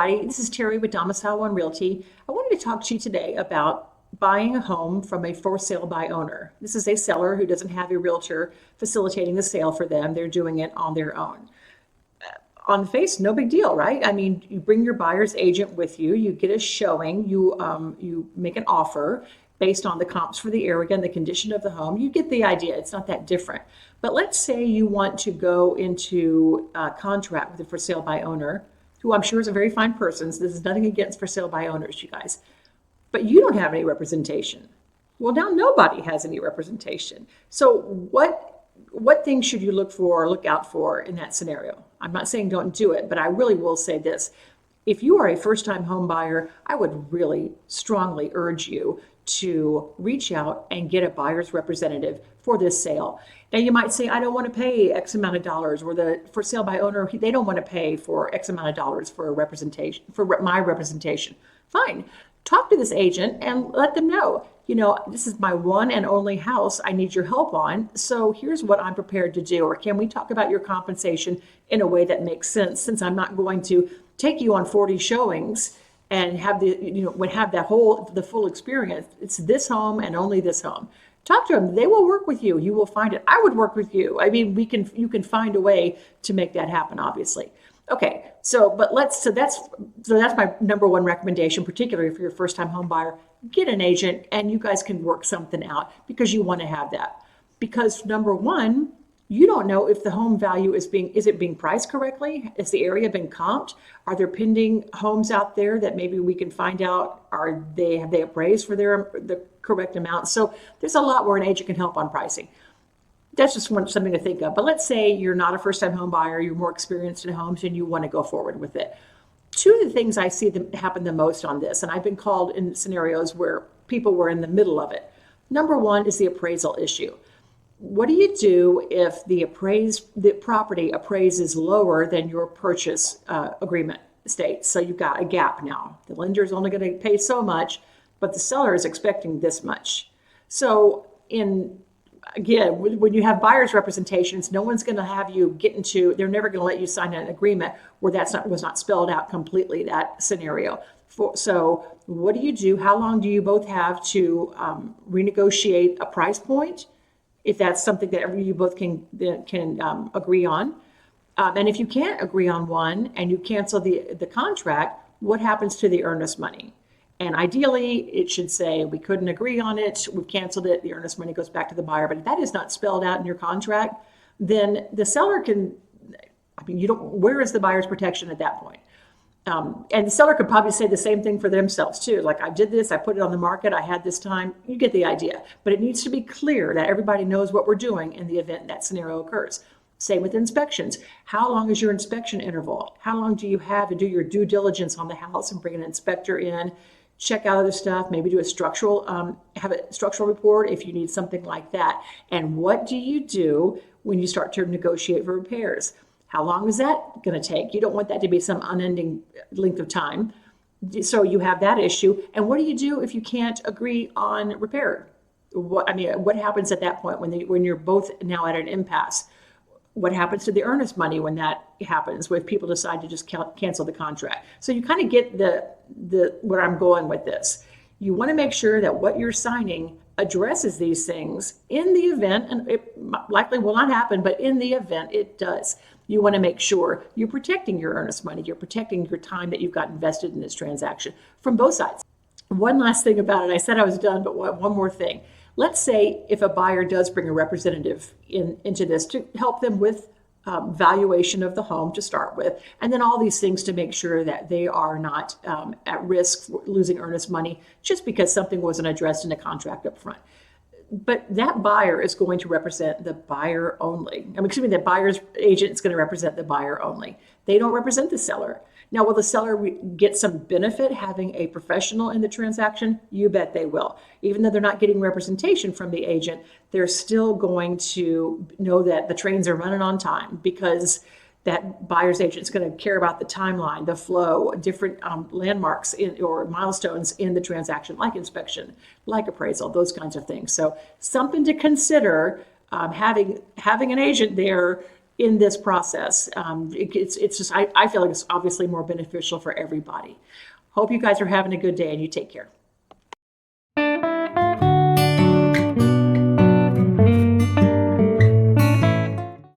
everybody. This is Terry with Domicile One Realty. I wanted to talk to you today about buying a home from a for sale by owner. This is a seller who doesn't have a realtor facilitating the sale for them. They're doing it on their own. On the face, no big deal, right? I mean, you bring your buyer's agent with you, you get a showing, you make an offer based on the comps for the area and the condition of the home. You get the idea. It's not that different. But let's say you want to go into a contract with a for sale by owner, who I'm sure is a very fine person. So this is nothing against for sale by owners, you guys. But you don't have any representation. Well, now nobody has any representation. So what things should you look for or look out for in that scenario? I'm not saying don't do it, but I really will say this. If you are a first-time home buyer, I would really strongly urge you to reach out and get a buyer's representative for this sale. Now you might say, I don't want to pay X amount of dollars, or the for sale by owner, they don't want to pay for X amount of dollars for a representation, for my representation. Fine. Talk to this agent and let them know, this is my one and only house I need your help on. So here's what I'm prepared to do. Or can we talk about your compensation in a way that makes sense, since I'm not going to take you on 40 showings and have the full experience. It's this home and only this home. Talk to them. They will work with you. You will find it. I would work with you. I mean, you can find a way to make that happen, obviously. Okay, so that's my number one recommendation, particularly if you're a first-time home buyer. Get an agent and you guys can work something out, because you want to have that. Because number one, you don't know if the home value is it being priced correctly? Is the area being comped? Are there pending homes out there that maybe we can find out, have they appraised for the correct amount? So there's a lot where an agent can help on pricing. That's just something to think of. But let's say you're not a first-time home buyer, you're more experienced in homes, and you want to go forward with it. Two of the things I see that happen the most on this, and I've been called in scenarios where people were in the middle of it. Number one is the appraisal issue. What do you do if the property appraises lower than your purchase agreement states? So you've got a gap now. The lender is only going to pay so much, but the seller is expecting this much. So again, when you have buyer's representations, no one's going to have you they're never going to let you sign an agreement where was not spelled out completely, that scenario. So what do you do? How long do you both have to renegotiate a price point, if that's something that you both can agree on? And if you can't agree on one and you cancel the contract, what happens to the earnest money? And ideally, it should say, we couldn't agree on it, we canceled it, the earnest money goes back to the buyer. But if that is not spelled out in your contract, then the seller where is the buyer's protection at that point? And the seller could probably say the same thing for themselves too. Like, I did this, I put it on the market, I had this time. You get the idea. But it needs to be clear that everybody knows what we're doing in the event that scenario occurs. Same with inspections. How long is your inspection interval? How long do you have to do your due diligence on the house and bring an inspector in, check out other stuff, maybe do have a structural report if you need something like that? And what do you do when you start to negotiate for repairs? How long is that going to take? You don't want that to be some unending length of time. So you have that issue. And what do you do if you can't agree on repair? What happens at that point when you're both now at an impasse? What happens to the earnest money when that happens, when people decide to just cancel the contract? So you kind of get where I'm going with this. You want to make sure that what you're signing addresses these things in the event, and it likely will not happen, but in the event it does. You want to make sure you're protecting your earnest money, you're protecting your time that you've got invested in this transaction from both sides. One last thing about it, I said I was done, but one more thing. Let's say if a buyer does bring a representative into this to help them with valuation of the home to start with, and then all these things to make sure that they are not at risk for losing earnest money just because something wasn't addressed in a contract up front. But that buyer is going to represent the buyer only. The buyer's agent is going to represent the buyer only. They don't represent the seller. Now, will the seller get some benefit having a professional in the transaction? You bet they will. Even though they're not getting representation from the agent, they're still going to know that the trains are running on time, because that buyer's agent is going to care about the timeline, the flow, different landmarks or milestones in the transaction, like inspection, like appraisal, those kinds of things. So something to consider, having an agent there in this process. It's just, I feel like it's obviously more beneficial for everybody. Hope you guys are having a good day and you take care.